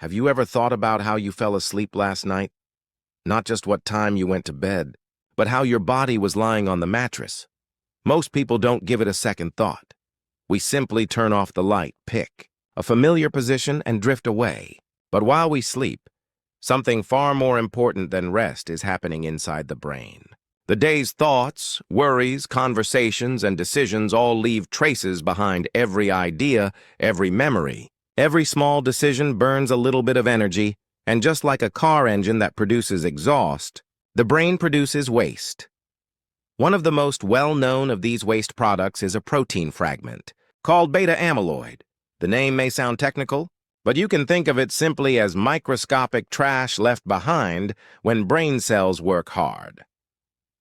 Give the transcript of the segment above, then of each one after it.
Have you ever thought about how you fell asleep last night? Not just what time you went to bed, but how your body was lying on the mattress. Most people don't give it a second thought. We simply turn off the light, pick a familiar position, and drift away. But while we sleep, something far more important than rest is happening inside the brain. The day's thoughts, worries, conversations, and decisions all leave traces behind every idea, every memory. Every small decision burns a little bit of energy, and just like a car engine that produces exhaust, the brain produces waste. One of the most well-known of these waste products is a protein fragment called beta amyloid. The name may sound technical, but you can think of it simply as microscopic trash left behind when brain cells work hard.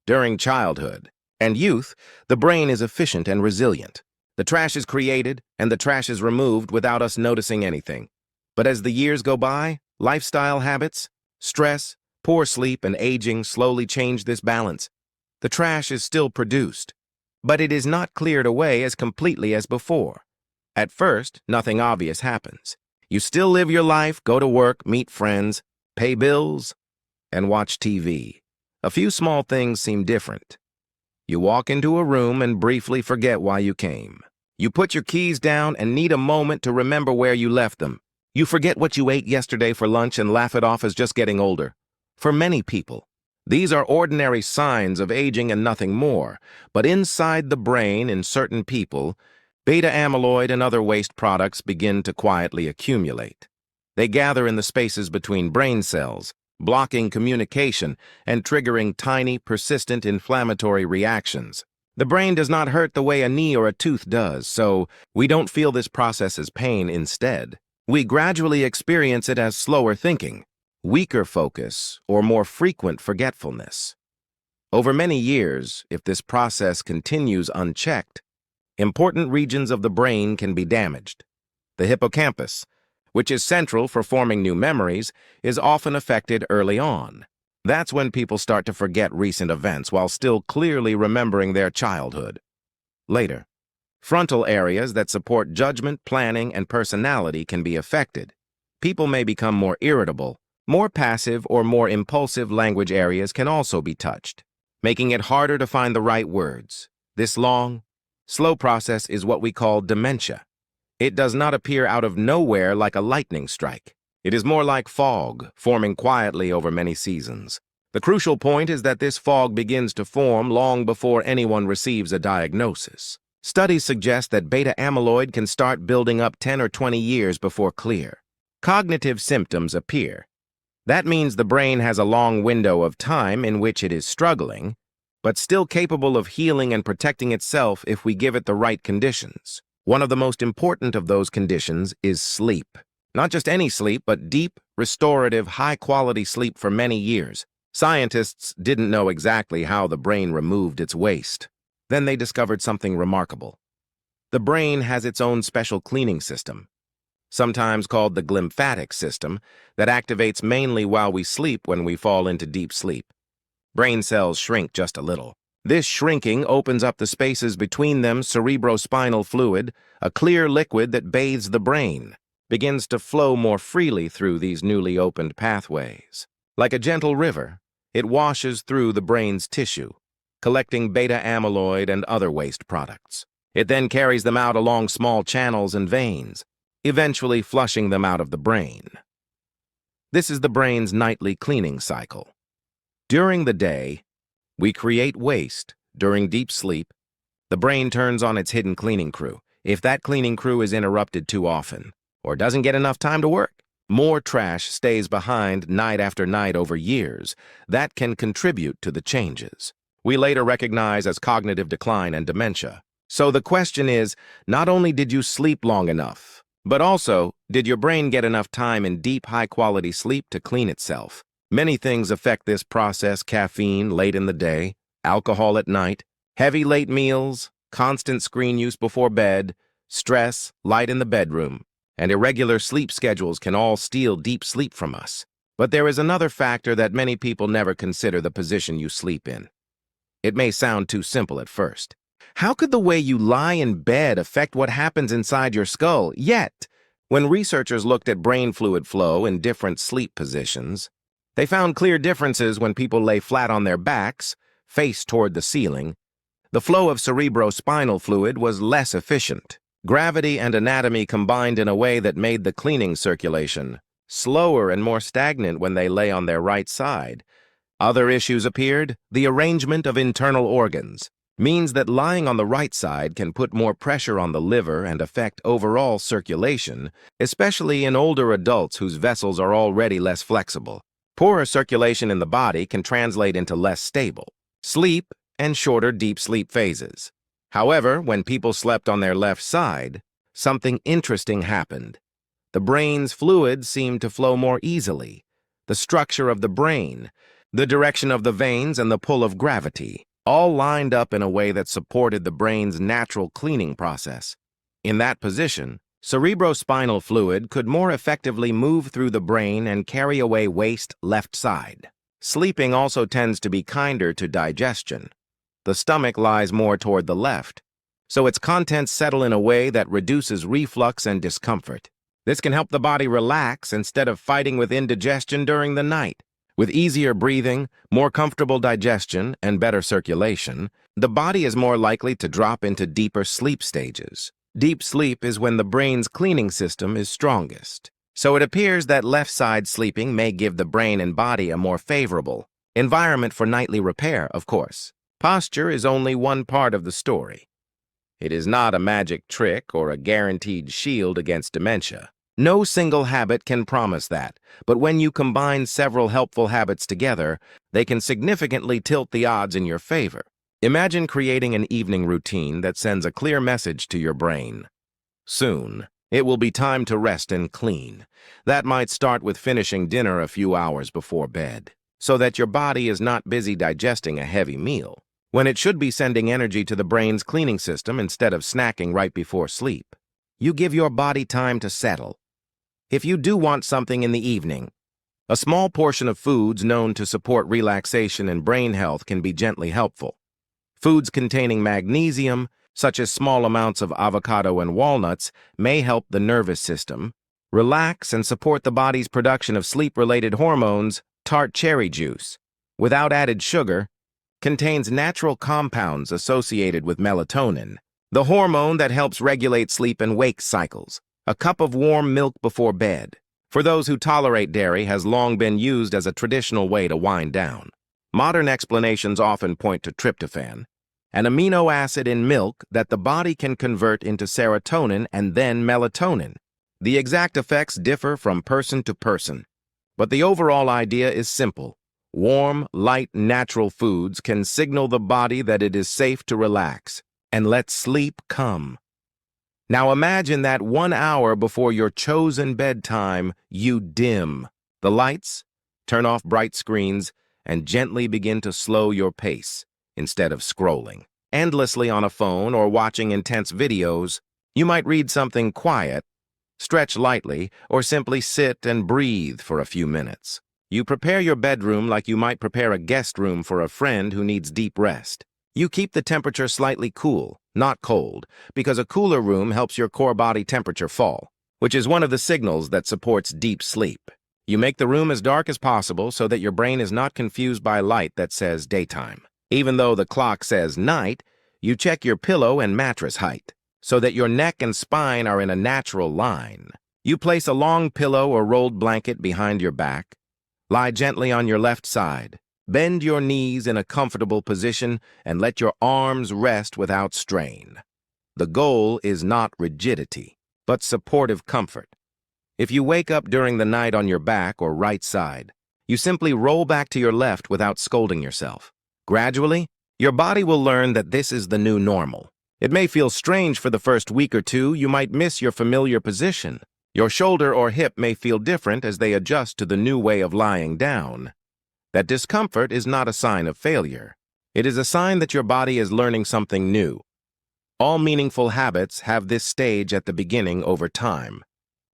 During childhood and youth, the brain is efficient and resilient. The trash is created and the trash is removed without us noticing anything. But as the years go by, lifestyle habits, stress, poor sleep, and aging slowly change this balance. The trash is still produced, but it is not cleared away as completely as before. At first, nothing obvious happens. You still live your life, go to work, meet friends, pay bills, and watch TV. A few small things seem different. You walk into a room and briefly forget why you came. You put your keys down and need a moment to remember where you left them. You forget what you ate yesterday for lunch and laugh it off as just getting older. For many people, these are ordinary signs of aging and nothing more. But inside the brain, in certain people, beta amyloid and other waste products begin to quietly accumulate. They gather in the spaces between brain cells, blocking communication and triggering tiny, persistent inflammatory reactions. The brain does not hurt the way a knee or a tooth does, so we don't feel this process as pain. Instead, we gradually experience it as slower thinking, weaker focus, or more frequent forgetfulness. Over many years, if this process continues unchecked, important regions of the brain can be damaged. The hippocampus, which is central for forming new memories, is often affected early on. That's when people start to forget recent events while still clearly remembering their childhood. Later, frontal areas that support judgment, planning, and personality can be affected. People may become more irritable. More passive or more impulsive language areas can also be touched, making it harder to find the right words. This long, slow process is what we call dementia. It does not appear out of nowhere like a lightning strike. It is more like fog, forming quietly over many seasons. The crucial point is that this fog begins to form long before anyone receives a diagnosis. Studies suggest that beta amyloid can start building up 10 or 20 years before clear. Cognitive symptoms appear. That means the brain has a long window of time in which it is struggling, but still capable of healing and protecting itself if we give it the right conditions. One of the most important of those conditions is sleep. Not just any sleep, but deep, restorative, high-quality sleep for many years. Scientists didn't know exactly how the brain removed its waste. Then they discovered something remarkable. The brain has its own special cleaning system, sometimes called the glymphatic system, that activates mainly while we sleep when we fall into deep sleep. Brain cells shrink just a little. This shrinking opens up the spaces between them. Cerebrospinal fluid, a clear liquid that bathes the brain, begins to flow more freely through these newly opened pathways. Like a gentle river, it washes through the brain's tissue, collecting beta amyloid and other waste products. It then carries them out along small channels and veins, eventually flushing them out of the brain. This is the brain's nightly cleaning cycle. During the day, we create waste. During deep sleep, the brain turns on its hidden cleaning crew. If that cleaning crew is interrupted too often, or doesn't get enough time to work, more trash stays behind night after night over years. That can contribute to the changes we later recognize as cognitive decline and dementia. So the question is, not only did you sleep long enough, but also, did your brain get enough time in deep, high-quality sleep to clean itself? Many things affect this process: caffeine late in the day, alcohol at night, heavy late meals, constant screen use before bed, stress, light in the bedroom, and irregular sleep schedules can all steal deep sleep from us. But there is another factor that many people never consider: the position you sleep in. It may sound too simple at first. How could the way you lie in bed affect what happens inside your skull? Yet, When researchers looked at brain fluid flow in different sleep positions, they found clear differences when people lay flat on their backs, face toward the ceiling. The flow of cerebrospinal fluid was less efficient. Gravity and anatomy combined in a way that made the cleaning circulation slower and more stagnant when they lay on their right side. Other issues appeared. The arrangement of internal organs means that lying on the right side can put more pressure on the liver and affect overall circulation, especially in older adults whose vessels are already less flexible. Poorer circulation in the body can translate into less stable sleep and shorter deep sleep phases. However, when people slept on their left side, something interesting happened. The brain's fluid seemed to flow more easily. The structure of the brain, the direction of the veins, and the pull of gravity all lined up in a way that supported the brain's natural cleaning process. In that position, cerebrospinal fluid could more effectively move through the brain and carry away waste left side. Sleeping also tends to be kinder to digestion. The stomach lies more toward the left, so its contents settle in a way that reduces reflux and discomfort. This can help the body relax instead of fighting with indigestion during the night. With easier breathing, more comfortable digestion, and better circulation, the body is more likely to drop into deeper sleep stages. Deep sleep is when the brain's cleaning system is strongest. So it appears that left-side sleeping may give the brain and body a more favorable environment for nightly repair, of course. Posture is only one part of the story. It is not a magic trick or a guaranteed shield against dementia. No single habit can promise that, but when you combine several helpful habits together, they can significantly tilt the odds in your favor. Imagine creating an evening routine that sends a clear message to your brain. Soon, it will be time to rest and clean. That might start with finishing dinner a few hours before bed, so that your body is not busy digesting a heavy meal, when it should be sending energy to the brain's cleaning system instead of snacking right before sleep. You give your body time to settle. If you do want something in the evening, a small portion of foods known to support relaxation and brain health can be gently helpful. Foods containing magnesium, such as small amounts of avocado and walnuts, may help the nervous system relax and support the body's production of sleep-related hormones. Tart cherry juice, without added sugar, contains natural compounds associated with melatonin, the hormone that helps regulate sleep and wake cycles. A cup of warm milk before bed, for those who tolerate dairy, has long been used as a traditional way to wind down. Modern explanations often point to tryptophan, an amino acid in milk that the body can convert into serotonin and then melatonin. The exact effects differ from person to person, but the overall idea is simple. Warm, light, natural foods can signal the body that it is safe to relax and let sleep come. Now imagine that 1 hour before your chosen bedtime, you dim the lights, turn off bright screens, and gently begin to slow your pace instead of scrolling endlessly on a phone or watching intense videos. You might read something quiet, stretch lightly, or simply sit and breathe for a few minutes. You prepare your bedroom like you might prepare a guest room for a friend who needs deep rest. You keep the temperature slightly cool, not cold, because a cooler room helps your core body temperature fall, which is one of the signals that supports deep sleep. You make the room as dark as possible so that your brain is not confused by light that says daytime. Even though the clock says night, you check your pillow and mattress height so that your neck and spine are in a natural line. You place a long pillow or rolled blanket behind your back. Lie gently on your left side. Bend your knees in a comfortable position and let your arms rest without strain. The goal is not rigidity, but supportive comfort. If you wake up during the night on your back or right side, you simply roll back to your left without scolding yourself. Gradually, your body will learn that this is the new normal. It may feel strange for the first week or two. You might miss your familiar position. Your shoulder or hip may feel different as they adjust to the new way of lying down. That discomfort is not a sign of failure. It is a sign that your body is learning something new. All meaningful habits have this stage at the beginning over time.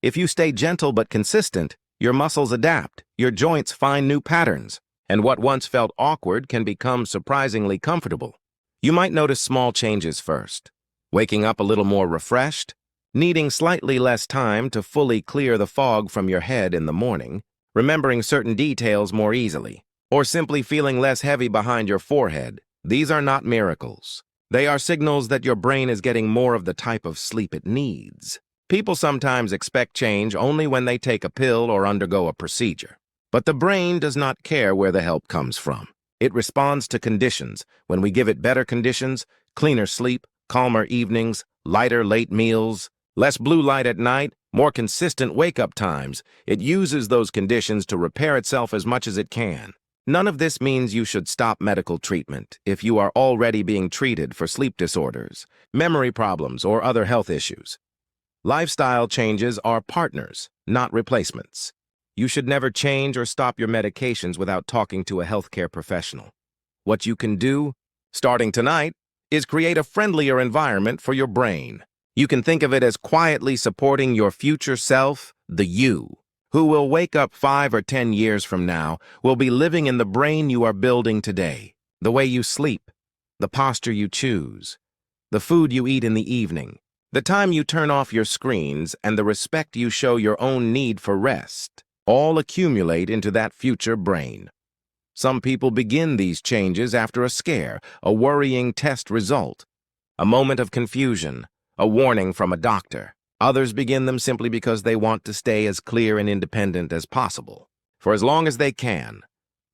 If you stay gentle but consistent, your muscles adapt, your joints find new patterns, and what once felt awkward can become surprisingly comfortable. You might notice small changes first. Waking up a little more refreshed, needing slightly less time to fully clear the fog from your head in the morning, remembering certain details more easily, or simply feeling less heavy behind your forehead. These are not miracles. They are signals that your brain is getting more of the type of sleep it needs. People sometimes expect change only when they take a pill or undergo a procedure. But the brain does not care where the help comes from. It responds to conditions. When we give it better conditions, cleaner sleep, calmer evenings, lighter late meals, less blue light at night, more consistent wake-up times, it uses those conditions to repair itself as much as it can. None of this means you should stop medical treatment if you are already being treated for sleep disorders, memory problems, or other health issues. Lifestyle changes are partners, not replacements. You should never change or stop your medications without talking to a healthcare professional. What you can do, starting tonight, is create a friendlier environment for your brain. You can think of it as quietly supporting your future self, the you, who will wake up 5 or 10 years from now, will be living in the brain you are building today. The way you sleep, the posture you choose, the food you eat in the evening, the time you turn off your screens, and the respect you show your own need for rest, all accumulate into that future brain. Some people begin these changes after a scare, a worrying test result, a moment of confusion, a warning from a doctor. Others begin them simply because they want to stay as clear and independent as possible. For as long as they can,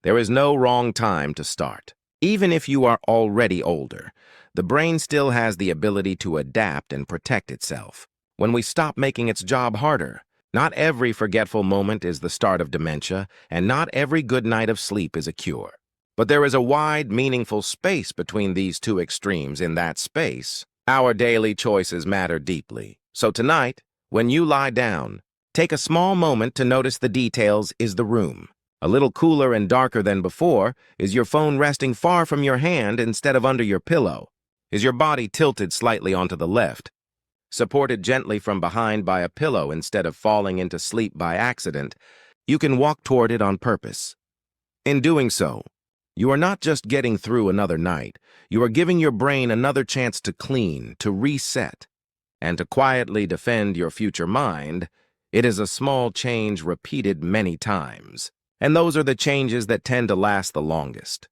there is no wrong time to start. Even if you are already older, the brain still has the ability to adapt and protect itself. When we stop making its job harder, not every forgetful moment is the start of dementia, and not every good night of sleep is a cure. But there is a wide, meaningful space between these two extremes. In that space, our daily choices matter deeply. So tonight, when you lie down, take a small moment to notice the details. Is the room a little cooler and darker than before? Is your phone resting far from your hand instead of under your pillow? Is your body tilted slightly onto the left, supported gently from behind by a pillow instead of falling into sleep by accident? You can walk toward it on purpose. In doing so, you are not just getting through another night, you are giving your brain another chance to clean, to reset, and to quietly defend your future mind. It is a small change repeated many times, and those are the changes that tend to last the longest.